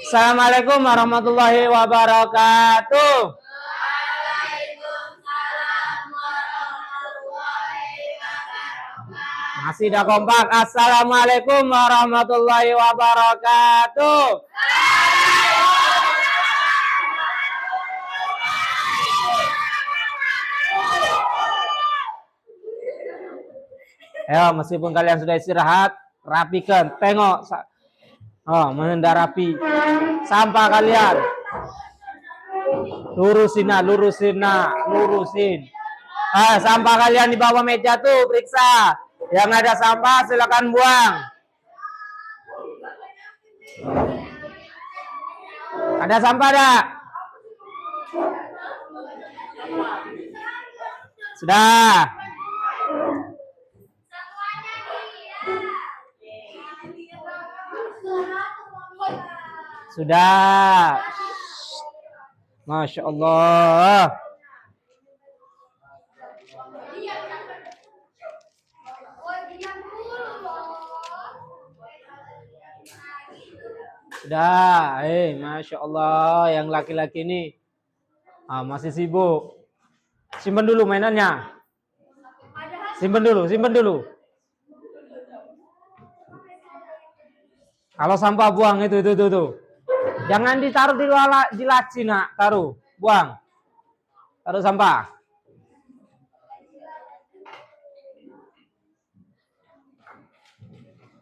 Assalamualaikum warahmatullahi wabarakatuh. Masih dah kompak. Assalamualaikum warahmatullahi wabarakatuh. Ayo, meskipun kalian sudah istirahat, rapikan, tengok. Oh, menghindar rapi. Sampah kalian. Lurusin. Sampah kalian di bawah meja tuh, periksa. Yang ada sampah silakan buang. Ada sampah dah? Sudah. Sudah. Masya Allah. Sudah. Masya Allah. Yang laki-laki ini masih sibuk. Simpan dulu mainannya. Simpan dulu. Kalau sampah buang itu. Jangan ditaruh di laci, nak. Taruh, buang. Taruh sampah.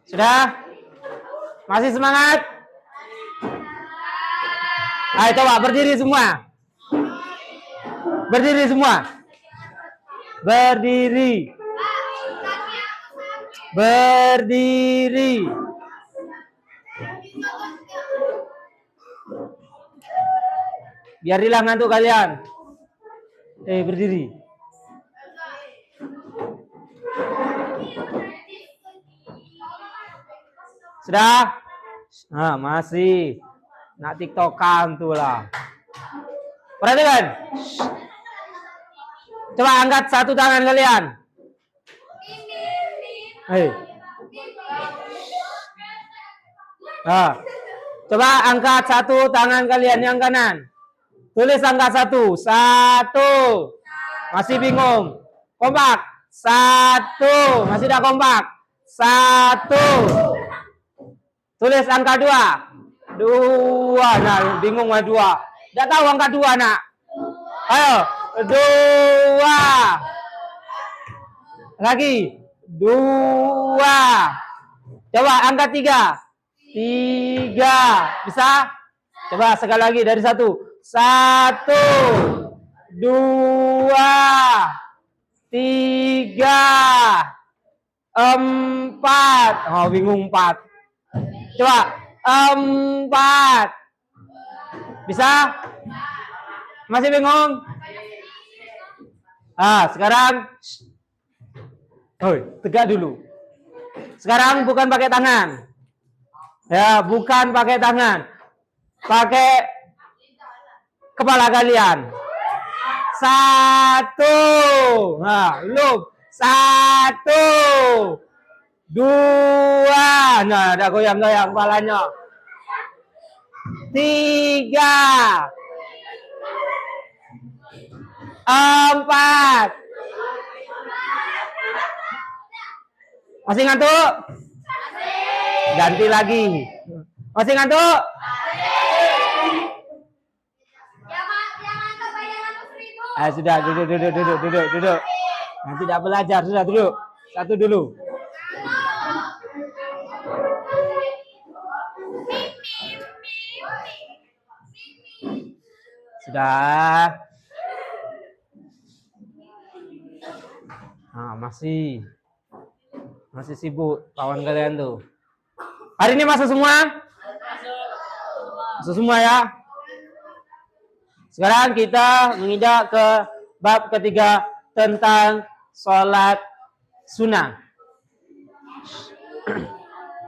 Sudah? Masih semangat? Ayo coba berdiri semua. Berdiri. Biar hilang ngantuk kalian. Berdiri. Sudah? Masih. Nak tiktokan tuh lah. Perhatikan. Coba angkat satu tangan kalian. Coba angkat satu tangan kalian yang kanan. Tulis angka 1. 1. Masih bingung. Kompak. 1. Masih tidak kompak. 1. Tulis angka 2. 2. Nah, bingung mah 2. Tidak tahu angka 2, nak. Ayo. 2. Lagi. 2. Coba angka 3. 3. Bisa? Coba sekali lagi dari 1. 1, 2, 3, 4. Oh, bingung 4. Coba 4. Bisa? Masih bingung? Sekarang tegak dulu. Sekarang bukan pakai tangan. Ya, bukan pakai tangan. Pakai kepala kalian. 1. Belum. 1, 2. Nah, ada goyang-goyang kepalanya. 3, 4. Masih ngantuk? Ganti lagi. Masih ngantuk? Sudah, duduk. Nanti tidak belajar, sudah duduk. 1 dulu. Sudah. Masih sibuk kawan kalian tuh. Hari ini masuk semua? Masuk semua ya. Sekarang kita menginjak ke bab ketiga tentang sholat sunnah.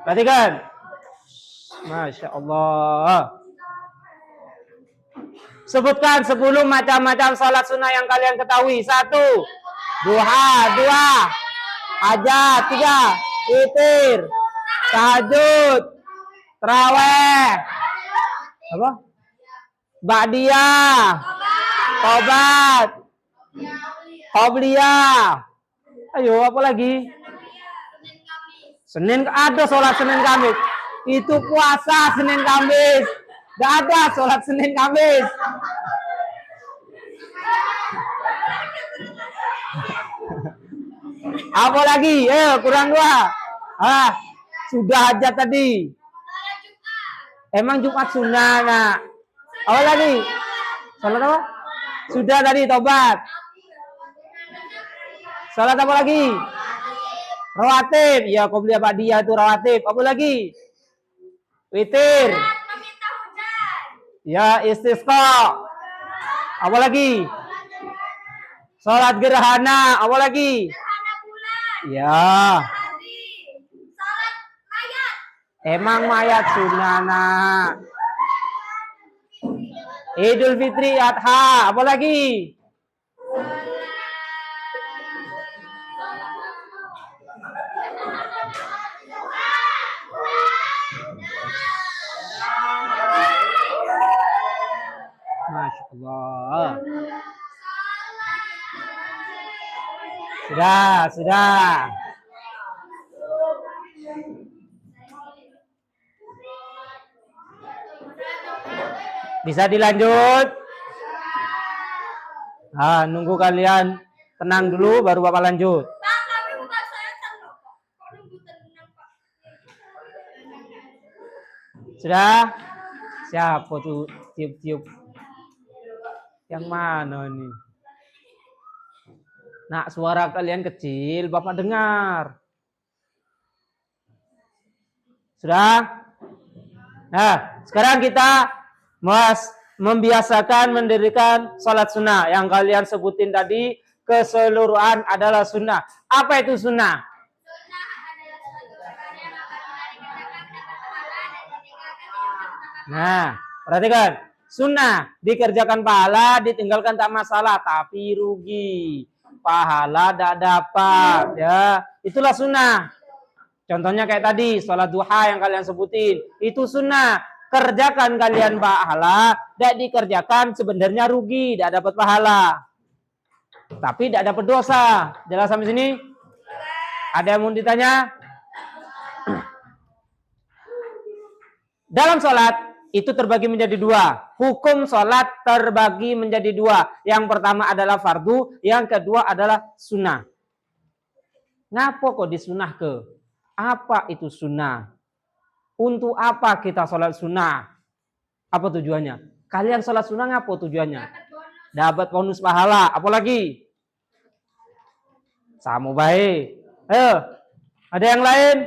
Perhatikan. Masya Allah. Sebutkan 10 macam-macam sholat sunnah yang kalian ketahui. 1. Duha. 2. Hajat. 3. witir, tahajud, taraweh, apa? Ba'diyah, tobat, qobliyah. Ayo, apa lagi? Senin, ada sholat Senin Kamis. Itu puasa Senin Kamis. Gak ada sholat Senin Kamis. Apa lagi? Kurang 2. Sudah aja tadi. Emang Jumat sunnah, nak. Apa lagi? Salat apa? Sudah tadi, tobat. Salat apa lagi? Rawatib. Ya, qobliyah ba'diyah itu rawatib. Apa lagi? Witir. Ya, istisqa. Apa lagi? Salat gerhana. Apa lagi? Ya. Emang mayat sunnah, nak. Idul Fitri, Adha, apa lagi? Masya Allah. Sudah. Bisa dilanjut? Nunggu kalian tenang dulu baru Bapak lanjut. Sudah? Siapa tuh tiup-tiup? Yang mana nih? Nak, suara kalian kecil, Bapak dengar. Sudah? Nah, sekarang kita membiasakan mendirikan sholat sunnah. Yang kalian sebutin tadi, keseluruhan adalah sunnah. Apa itu sunnah? Nah, perhatikan. Sunnah, dikerjakan pahala, ditinggalkan tak masalah, tapi rugi. Pahala tidak dapat. Ya, itulah sunnah. Contohnya kayak tadi, sholat duha yang kalian sebutin. Itu sunnah. Kerjakan kalian pahala, tidak dikerjakan sebenarnya rugi, tidak dapat pahala. Tapi tidak dapat dosa. Jelas sampai sini? Ada yang mau ditanya? Dalam sholat, itu terbagi menjadi 2. Hukum sholat terbagi menjadi 2. Yang pertama adalah fardu, yang kedua adalah sunnah. Ngapa kok disunah ke? Apa itu sunnah? Untuk apa kita sholat sunnah? Apa tujuannya? Kalian sholat sunnah apa tujuannya? Dapat bonus pahala. Apalagi? Sama baik. Ayo, ada yang lain?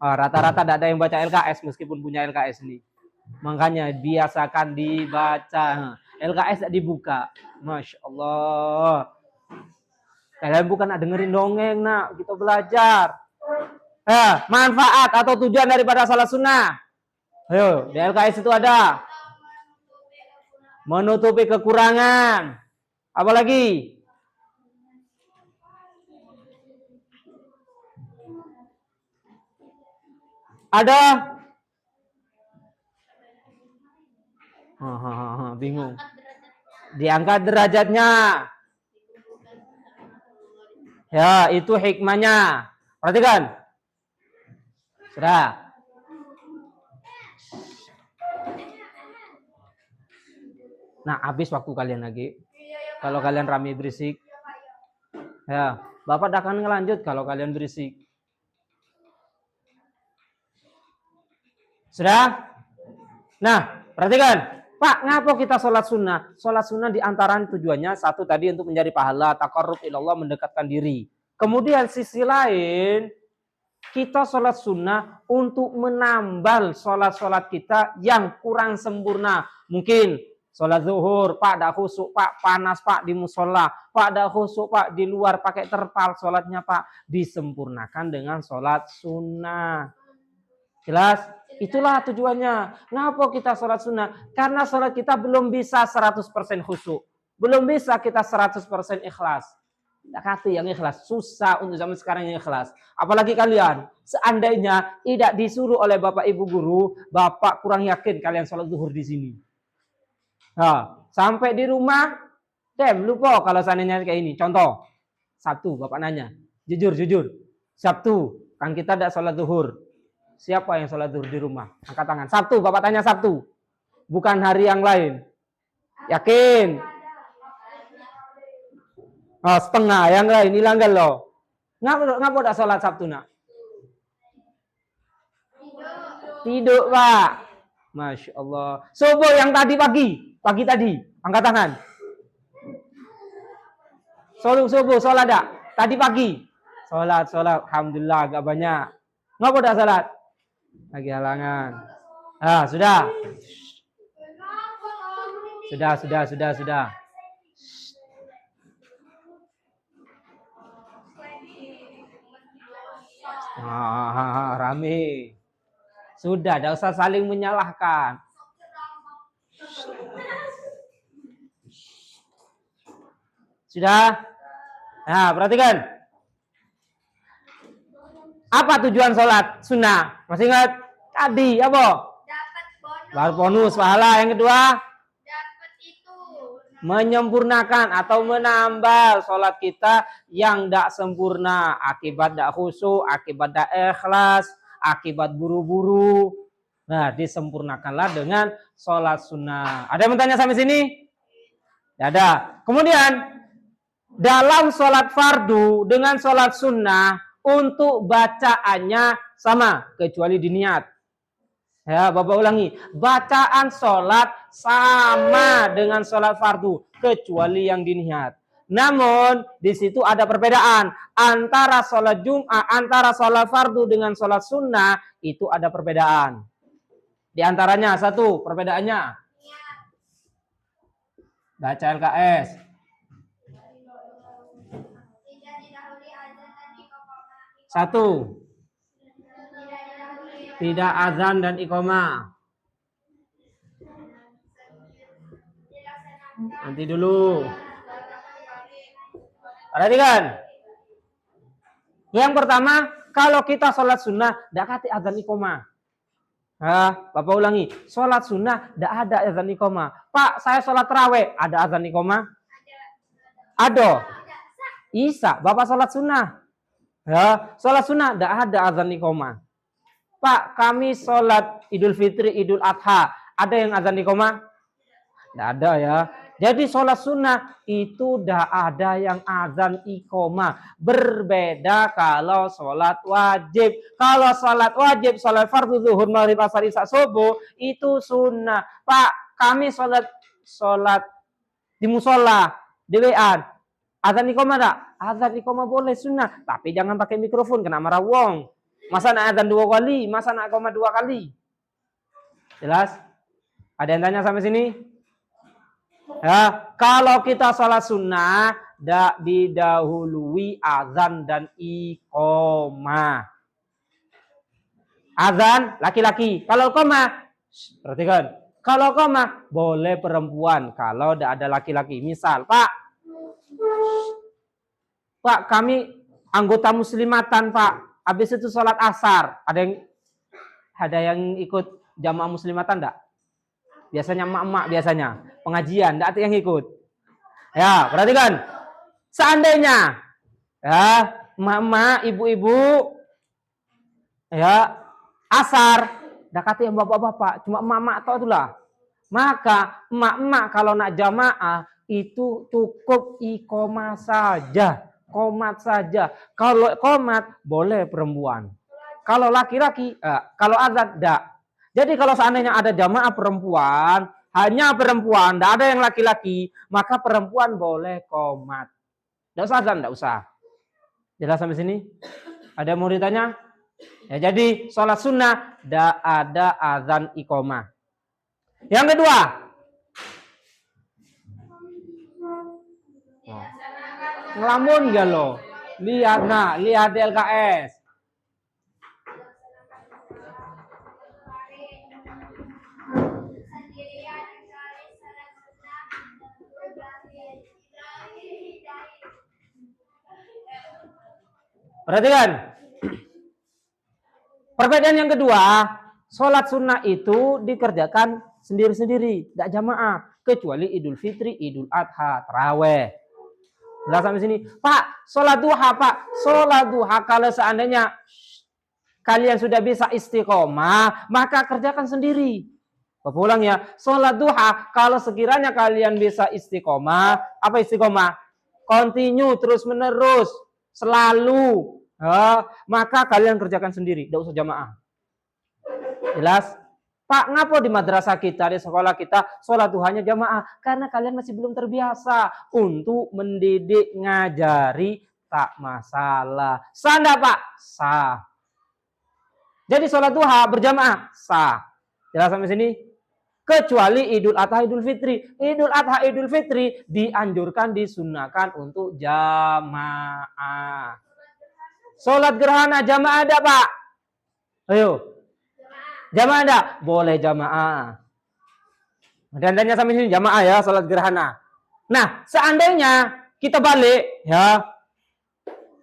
Rata-rata tidak ada yang baca LKS meskipun punya LKS ini. Makanya biasakan dibaca. LKS tidak dibuka. Masya Allah. Kalian bukan dengerin dongeng, nak. Kita belajar. Manfaat atau tujuan daripada salat sunnah. Ayo, di LKS itu ada. Menutupi kekurangan. Apa lagi? Ada? Bingung. Diangkat derajatnya. Ya, itu hikmahnya. Perhatikan. Sudah. Nah, habis waktu kalian lagi. Kalau kalian rame berisik. Ya, Bapak akan ngelanjut kalau kalian berisik. Sudah? Nah, perhatikan. Pak, ngapa kita sholat sunnah? Sholat sunnah diantara tujuannya, satu tadi untuk menjadi pahala, taqarrub ilallah, mendekatkan diri. Kemudian sisi lain, kita sholat sunnah untuk menambal sholat-sholat kita yang kurang sempurna. Mungkin sholat zuhur, Pak, dah khusuk, Pak, panas, Pak, di musola, Pak, dah khusuk, Pak, di luar pakai terpal sholatnya, Pak. Disempurnakan dengan sholat sunnah. Jelas? Itulah tujuannya. Kenapa kita sholat sunnah? Karena sholat kita belum bisa 100% khusyuk. Belum bisa kita 100% ikhlas. Tak kata yang ikhlas. Susah untuk zaman sekarang yang ikhlas. Apalagi kalian, seandainya tidak disuruh oleh bapak ibu guru, bapak kurang yakin kalian sholat zuhur di sini. Nah, sampai di rumah, lupa kalau seandainya kayak ini. Contoh, Sabtu bapak nanya, jujur. Sabtu, kan kita tidak sholat zuhur. Siapa yang sholat zuhur di rumah? Angkat tangan. Sabtu, bapak tanya Sabtu. Bukan hari yang lain. Yakin? Oh, setengah yang lain hilang lo. Ngapa tidak sholat Sabtu nak? Tidur pak. Masya Allah. Subuh yang tadi pagi tadi, angkat tangan. Subuh sholat tak? Tadi pagi. Sholat. Alhamdulillah agak banyak. Ngapa tidak sholat? Lagi halangan. Ah, sudah. Sudah. Rame. Sudah, tidak usah saling menyalahkan. Sudah? Nah, perhatikan. Apa tujuan sholat sunnah? Masih ingat? Tadi, apa? Dapat bonus pahala. Yang kedua? Dapat itu. Menyempurnakan atau menambah sholat kita yang tidak sempurna. Akibat tidak khusyuk, akibat tidak ikhlas, akibat buru-buru. Nah, disempurnakanlah dengan sholat sunnah. Ada yang bertanya sampai sini? Tidak ada. Kemudian, dalam sholat fardu dengan sholat sunnah, untuk bacaannya sama, kecuali diniat. Ya, Bapak ulangi. Bacaan sholat sama dengan sholat fardu, kecuali yang diniat. Namun, di situ ada perbedaan. Antara sholat Jum'ah, antara sholat fardu dengan sholat sunnah, itu ada perbedaan. Di antaranya, satu, perbedaannya. Baca LKS. Satu, tidak azan dan iqamah. Nanti dulu. Perhatikan. Yang pertama, kalau kita sholat sunnah, tidak kata azan iqamah. Bapak ulangi. Sholat sunnah, tidak ada azan iqamah. Pak, saya sholat tarawih, ada azan iqamah? Ada. Isa, Bapak sholat sunnah. Ya, sholat sunnah tidak ada azan iqamah. Pak, kami sholat Idul Fitri, Idul Adha, ada yang azan iqamah? Tidak ada ya. Jadi sholat sunnah itu tidak ada yang azan iqamah. Berbeda kalau sholat wajib. Kalau sholat wajib, sholat fardu zuhur, maghrib, asar, isya, subuh itu sunnah. Pak, kami sholat di musola, di WA. Azan iqamah tak? Azan iqamah boleh sunnah, tapi jangan pakai mikrofon, kena marah wong. Masa nak azan 2 kali, masa nak iqamah 2 kali? Jelas? Ada yang tanya sampai sini? Ya, kalau kita sholat sunnah, tidak didahului azan dan iqamah. Azan laki-laki, kalau iqamah, perhatikan. Kalau iqamah boleh perempuan, kalau tidak ada laki-laki. Misal, Pak, kami anggota muslimatan, Pak. Habis itu sholat asar. Ada yang ikut jamaah muslimatan enggak? Biasanya emak-emak biasanya. Pengajian, enggak ada yang ikut. Ya, perhatikan. Seandainya ya, emak-emak, ibu-ibu ya, asar, enggak kata yang bapak-bapak, cuma emak-emak tahu itulah. Maka emak-emak kalau nak jamaah itu cukup iqamah saja. Qomat saja. Kalau qomat boleh perempuan. Kalau laki-laki, kalau azan enggak. Jadi kalau seandainya ada jamaah perempuan, hanya perempuan, enggak ada yang laki-laki, maka perempuan boleh qomat. Enggak usah azan, enggak usah. Jelas sampai sini? Ada yang mau ditanya? Ya, jadi sholat sunnah enggak ada azan iqamah. Yang kedua, ngelamun gak lo? Lihat LKS. Perhatikan. Perbedaan yang kedua, sholat sunnah itu dikerjakan sendiri-sendiri, tidak jamaah, kecuali Idul Fitri, Idul Adha, Taraweh. Jelas sampai sini, Pak. Sholat duha, Pak. Sholat duha kalau seandainya kalian sudah bisa istiqomah, maka kerjakan sendiri. Pulang ya, sholat duha kalau sekiranya kalian bisa istiqomah, apa istiqomah? Continue terus menerus, selalu. Maka kalian kerjakan sendiri, tidak usah jamaah. Jelas? Pak, ngapa di madrasah kita, di sekolah kita, sholat duhanya jamaah? Karena kalian masih belum terbiasa untuk mendidik, ngajari, tak masalah. Sah enggak, Pak? Sah. Jadi sholat duha berjamaah? Sah. Jelas sampai sini? Kecuali Idul Adha, Idul Fitri. Idul Adha, Idul Fitri dianjurkan, disunahkan untuk jamaah. Sholat gerhana jamaah ada, Pak? Ayo. Jamaah ada? Boleh jamaah. Dan tanya sampai sini jamaah ya, sholat gerhana. Nah, seandainya kita balik ya,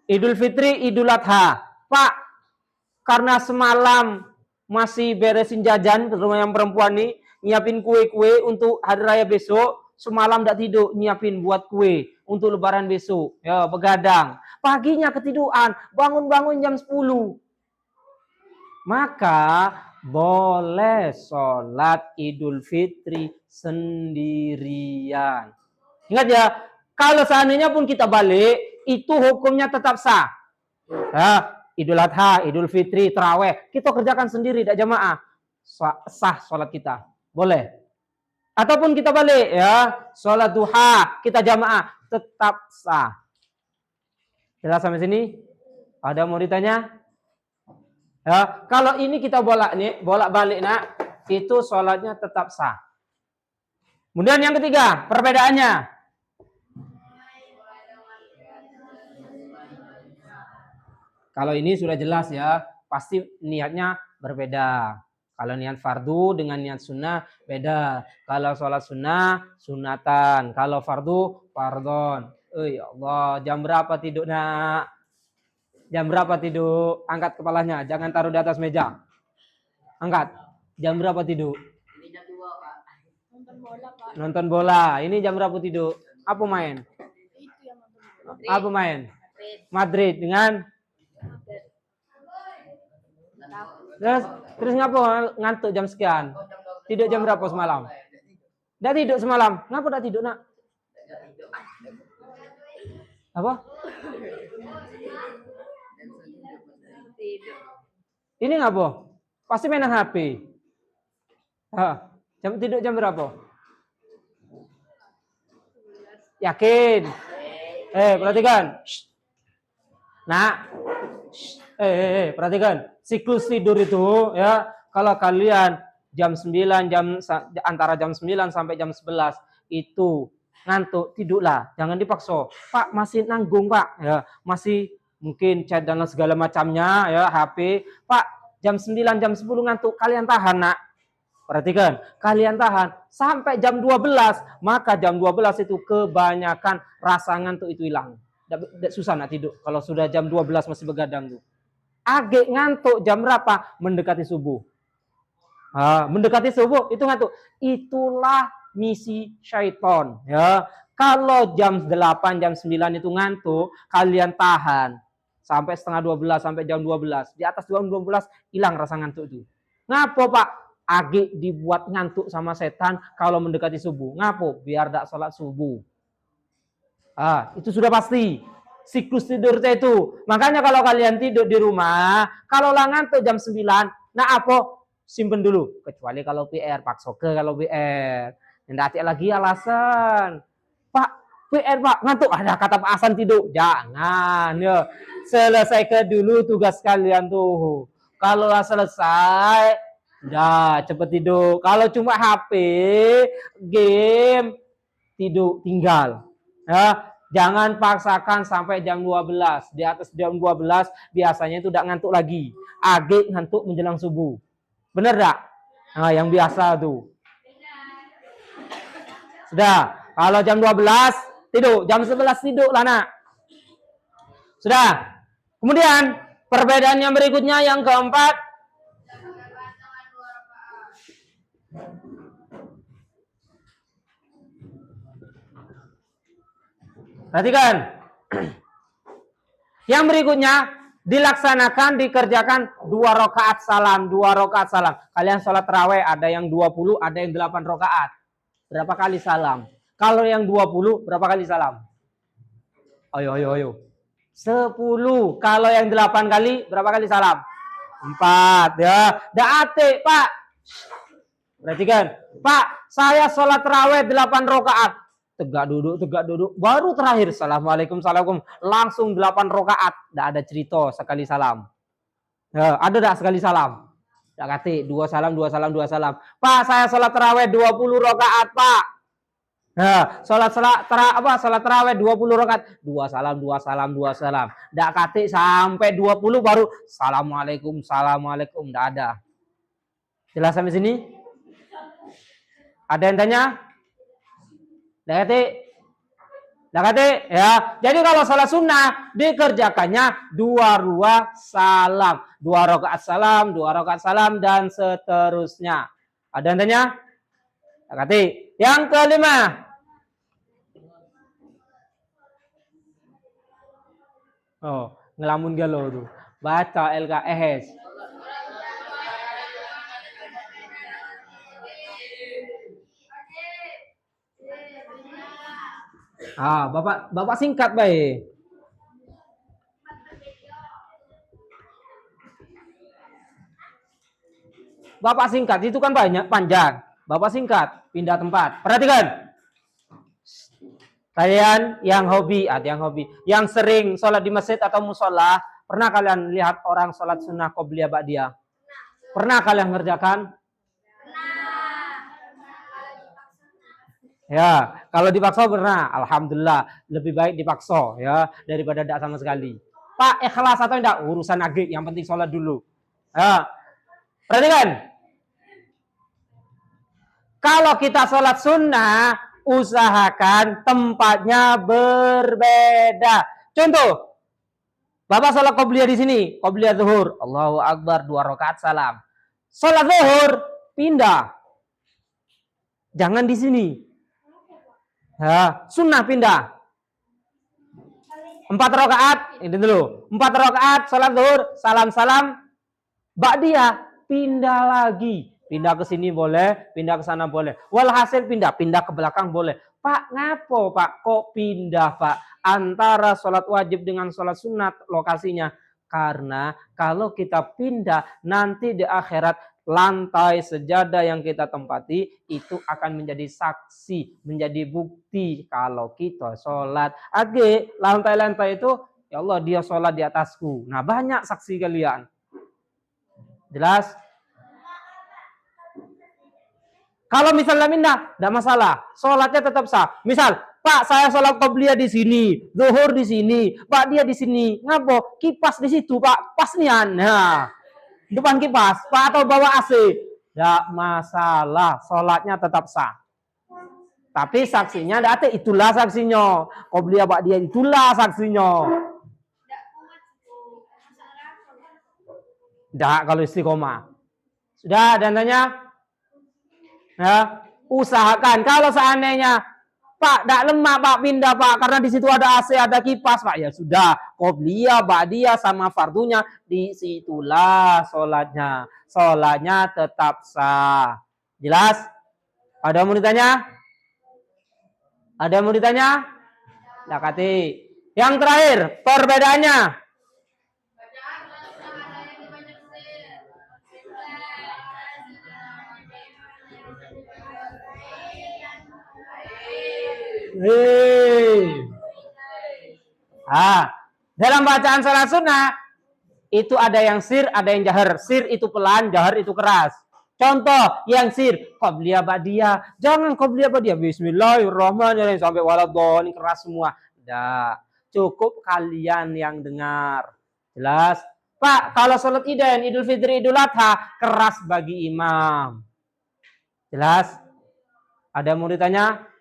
Idul Fitri, Idul Adha, Pak, karena semalam masih beresin jajan ke rumah yang perempuan nih, nyiapin kue-kue untuk hari raya besok, semalam tidak tidur nyiapin buat kue untuk lebaran besok, ya begadang. Paginya ketiduran, bangun-bangun jam 10. Maka boleh sholat Idul Fitri sendirian. Ingat ya, kalau seandainya pun kita balik, itu hukumnya tetap sah. Ya, Idul Adha, Idul Fitri, Taraweh, kita kerjakan sendiri, tidak jamaah. Sah sholat kita. Boleh. Ataupun kita balik ya, sholat duha, kita jamaah, tetap sah. Jelas sampai sini? Ada mau ditanya? Ya, kalau ini kita bolak-balik nak, itu sholatnya tetap sah. Kemudian yang ketiga, perbedaannya. Kalau ini sudah jelas ya, pasti niatnya berbeda. Kalau niat fardu dengan niat sunnah beda. Kalau sholat sunnah, sunatan. Kalau fardu, fardon. Ya Allah, jam berapa tidur nak? Jam berapa tidur? Angkat kepalanya, jangan taruh di atas meja. Angkat. Jam berapa tidur? Ini jam 2, Pak. Nonton bola, Pak. Nonton bola. Ini jam berapa tidur? Apa main? Itu yang nonton bola. Apa main? Madrid dengan terus ngapa ngantuk jam sekian? Tidur jam berapa semalam? Tidak tidur semalam. Ngapa tidak tidur nak? Apa? Ini ngapa? Pasti mainan HP. Tidur jam berapa? Yakin? Perhatikan. Nah, perhatikan. Siklus tidur itu ya, kalau kalian jam 9, antara jam 9 sampai jam 11 itu ngantuk, tidurlah, jangan dipaksa. Pak, masih nanggung, Pak. Ya, masih mungkin chat dan segala macamnya ya, HP. Pak, jam 9, jam 10 ngantuk, kalian tahan, nak. Perhatikan, kalian tahan sampai jam 12, maka jam 12 itu kebanyakan rasa ngantuk itu hilang. Susah nak tidur kalau sudah jam 12 masih begadang tuh. Agak ngantuk jam berapa? Mendekati subuh. Mendekati subuh itu ngantuk. Itulah misi syaitan. Ya, kalau jam 8, jam 9 itu ngantuk, kalian tahan sampai setengah 12, sampai jam 12. Di atas jam 12 hilang rasa ngantuk itu. Ngapo, Pak? Agak dibuat ngantuk sama setan kalau mendekati subuh. Ngapo? Biar tidak sholat subuh. Itu sudah pasti. Siklus tidur itu. Makanya kalau kalian tidur di rumah, kalau ngantuk jam 9, nah apa? Simpen dulu. Kecuali kalau PR, paksa ke kalau PR. Tidak ada lagi alasan. Pak, PR Pak, ngantuk. Ada kata Pak Hasan tidur. Jangan. Ya. Selesaikan dulu tugas kalian tuh. Kalau selesai, dah cepet tidur. Kalau cuma HP, game, tidur, tinggal. Ya. Jangan paksakan sampai jam 12. Di atas jam 12 biasanya itu udah ngantuk lagi. Agak ngantuk menjelang subuh. Bener tak? Nah, yang biasa tuh. Sudah. Kalau jam 12 tidur. Jam 11 tidur lah nak. Sudah. Kemudian perbedaan yang berikutnya yang keempat, perhatikan. Yang berikutnya dilaksanakan, dikerjakan 2 rakaat salam, 2 rakaat salam. Kalian sholat tarawih ada yang 20, ada yang 8 rakaat. Berapa kali salam? Kalau yang 20 berapa kali salam? Ayo. 10. Kalau yang 8 kali berapa kali salam? 4 ya. Daate, Pak. Perhatikan. Pak, saya sholat tarawih 8 rakaat. Tegak duduk. Baru terakhir assalamualaikum, assalamualaikum. Langsung 8 rakaat. Tidak ada cerita sekali salam. Ya, ada tak sekali salam? Tak kata 2 salam. Pak, saya sholat tarawih 20 rakaat, Pak. Nah, sholat tarawih 20 rakaat. 2 salam. Tak kata sampai 20 baru assalamualaikum. Tidak ada. Jelas sampai sini? Ada yang tanya? Dah kata ya. Jadi kalau sholat sunnah dikerjakannya 2 salam, 2 rakaat salam dan seterusnya. Ada yang tanya? Dah kata. Yang kelima. Oh, ngelamun galau tuh. Baca LKS. Bapak singkat baik. Bapak singkat itu kan banyak panjang. Bapak singkat, pindah tempat. Perhatikan. Kalian yang hobi, yang sering sholat di masjid atau musola, pernah kalian lihat orang sholat sunnah qobliyah ba'diyah? Pernah kalian ngerjakan? Ya, kalau dipaksa pernah, alhamdulillah lebih baik dipaksa ya daripada tidak sama sekali. Pak, ikhlas atau tidak urusan agik, yang penting sholat dulu. Ya, perhatikan. Kalau kita sholat sunnah, usahakan tempatnya berbeda. Contoh, Bapak sholat qobliyah di sini, qobliyah zuhur, Allahu Akbar 2 rakaat salam. Sholat zuhur pindah, jangan di sini. Ya, sunnah pindah. 4 rakaat, ini dulu. 4 rakaat salat zuhur, salam. Ba'diyah pindah lagi. Pindah ke sini boleh, pindah ke sana boleh. Walhasil pindah ke belakang boleh. Pak, ngapo Pak? Kok pindah Pak? Antara sholat wajib dengan sholat sunat lokasinya. Karena kalau kita pindah nanti di akhirat lantai sejadah yang kita tempati itu akan menjadi saksi, menjadi bukti kalau kita sholat. Lantai-lantai itu, ya Allah dia sholat di atasku. Nah banyak saksi kalian. Jelas? Kalau misalnya pindah, tidak masalah. Sholatnya tetap sah. Misal, Pak saya sholat qobliyah di sini, zuhur di sini, Pak dia di sini. Ngapo? Kipas di situ Pak, pas nian. Nah, depan kipas, Pak atau bawa AC. Tidak masalah, sholatnya tetap sah. Tapi saksinya tidak ada, itulah saksinya. Qobliyah Pak dia itulah saksinya. Tidak kalau istiqomah. Sudah, dan tanya? Ya, usahakan kalau seandainya Pak tidak lemah Pak pindah Pak karena di situ ada AC ada kipas Pak, ya sudah qobliyah ba'diyah sama fardunya disitulah sholatnya tetap sah. Jelas? Ada yang mau ditanya? Dakati. Yang terakhir perbedaannya. Dalam bacaan salat sunnah itu ada yang sir, ada yang jahar. Sir itu pelan, jahar itu keras. Contoh yang sir, qobliyah ba'diyah. Jangan qobliyah ba'diyah bismillahirrahmanirrahim sampai waladhdallin keras semua. Tidak. Cukup kalian yang dengar. Jelas? Pak, kalau salat Idain, Idul Fitri, Idul Adha keras bagi imam. Jelas? Ada yang mau ditanya?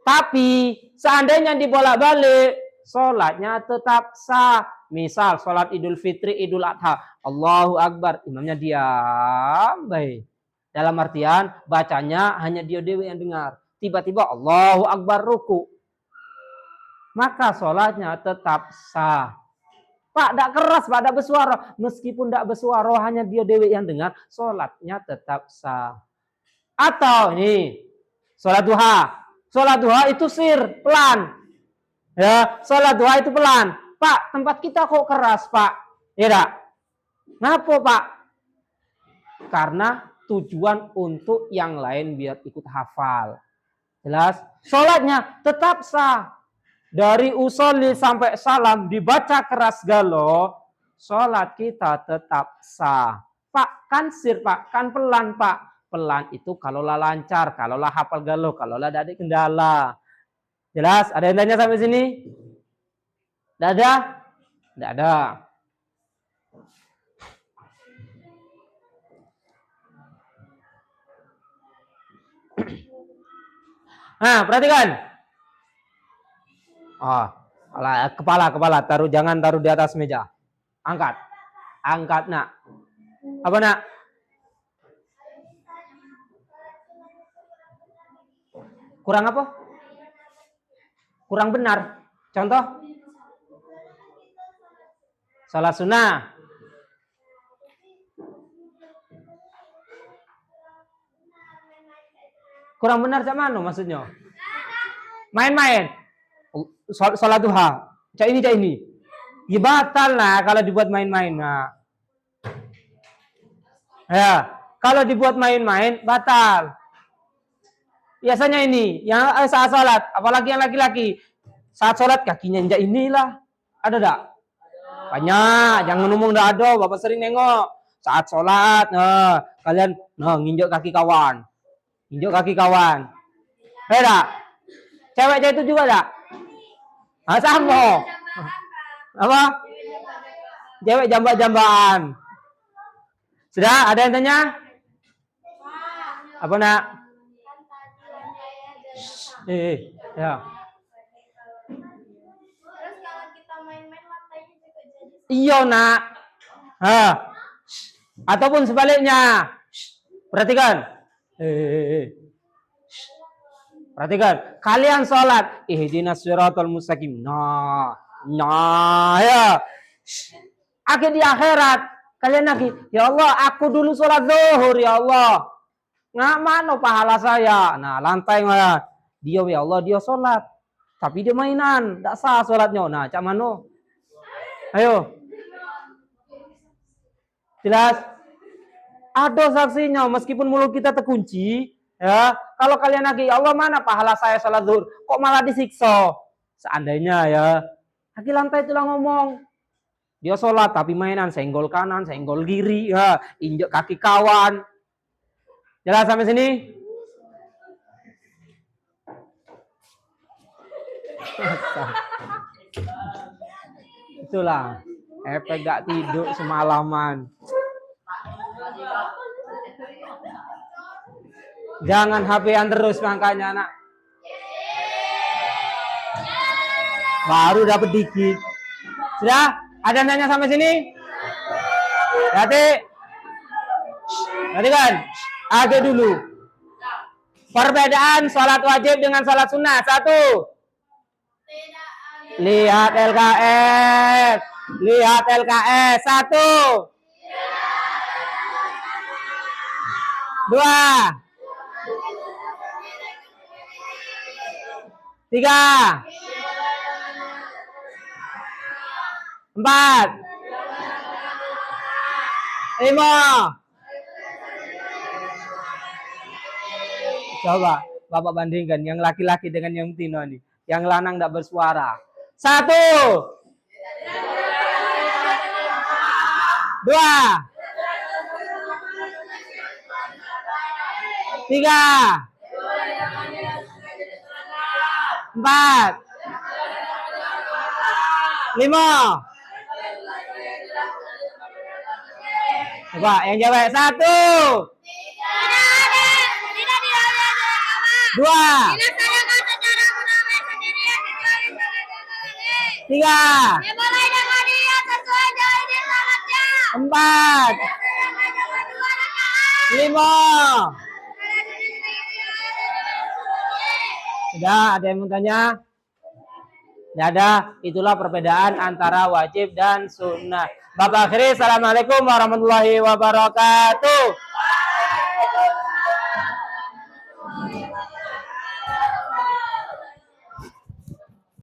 Tapi seandainya dibolak-balik, sholatnya tetap sah. Misal sholat Idul Fitri, Idul Adha, Allahu Akbar, imamnya diam, baik. Dalam artian bacanya hanya dia dewi yang dengar. Tiba-tiba Allahu Akbar ruku. Maka sholatnya tetap sah. Pak, tidak keras, Pak, tidak bersuara. Meskipun tidak bersuara, hanya dia dewi yang dengar, sholatnya tetap sah. Atau ini, sholat duha. Sholat duha itu sir, pelan. Ya, sholat duha itu pelan. Pak, tempat kita kok keras, Pak? Ya tidak? Kenapa, Pak? Karena tujuan untuk yang lain biar ikut hafal. Jelas? Sholatnya tetap sah. Dari usolli sampai salam dibaca keras galau, sholat kita tetap sah. Pak, kan sir, Pak, kan pelan, Pak. Pelan itu kalaulah lancar, kalaulah hafal galau, kalaulah ada kendala. Jelas? Ada yang tanya sampai sini? Tidak ada? Tidak ada. Nah, perhatikan. Kepala taruh, jangan taruh di atas meja. Angkat. Angkat, Nak. Apa, Nak? Kurang apa? Kurang benar. Contoh? Salat sunnah. Kurang benar cak mana maksudnya? Main-main. Salat duha. Cak ini. Ya batal lah kalau dibuat main-main. Nah. Ya, kalau dibuat main-main batal. Biasanya ini yang saat salat, apalagi yang laki-laki. Saat salat kakinya injak inilah. Ada tak? Banyak, jangan ngomong dah ada. Bapak sering nengok saat sholat, kalian nginjak kaki kawan, tak? Cewek itu juga tak? Sama. Apa? Cewek jambak-jambakan. Sudah? Ada yang tanya? Apa, Nak? Ya. Iya, Nak. Ataupun sebaliknya. Perhatikan. Perhatikan. Kalian sholat. Ihdinas siratal mustaqim. Nah, ya. Akhir di akhirat. Kalian lagi. Ya Allah, aku dulu sholat zuhur, ya Allah. Nggak mana pahala saya. Nah, lantai mana? Dia, ya Allah, dia sholat. Tapi dia mainan. Tidak sah sholatnya. Nah, cak mana? Ayo. Jelas? Ada saksinya meskipun mulut kita terkunci, ya. Kalau kalian lagi, ya Allah, mana pahala saya salat zuhur? Kok malah disiksa? Seandainya ya. Lagi lantai itulah ngomong. Dia sholat tapi mainan, senggol kanan, senggol kiri, ya, injek kaki kawan. Jelas sampai sini? Itulah efek gak tidur semalaman. Jangan HP-an terus makanya, Nak. Baru dapat dikit. Sudah? Ada nanya sampai sini? Hati. Tadi kan? Ada dulu. Perbedaan sholat wajib dengan sholat sunnah. 1. Lihat LKS. Lihat LKS. 1. 2. 3. 4. 5. Coba Bapak bandingkan yang laki-laki dengan yang tino nih. Yang lanang tidak bersuara. 1. 2. 3. 4. 5. Coba yang jawab. 1. 2. 3. 4, 5. Sudah, ada yang mau tanya? Tidak ada. Itulah perbedaan antara wajib dan sunnah. Bapak akhiri, assalamualaikum warahmatullahi wabarakatuh.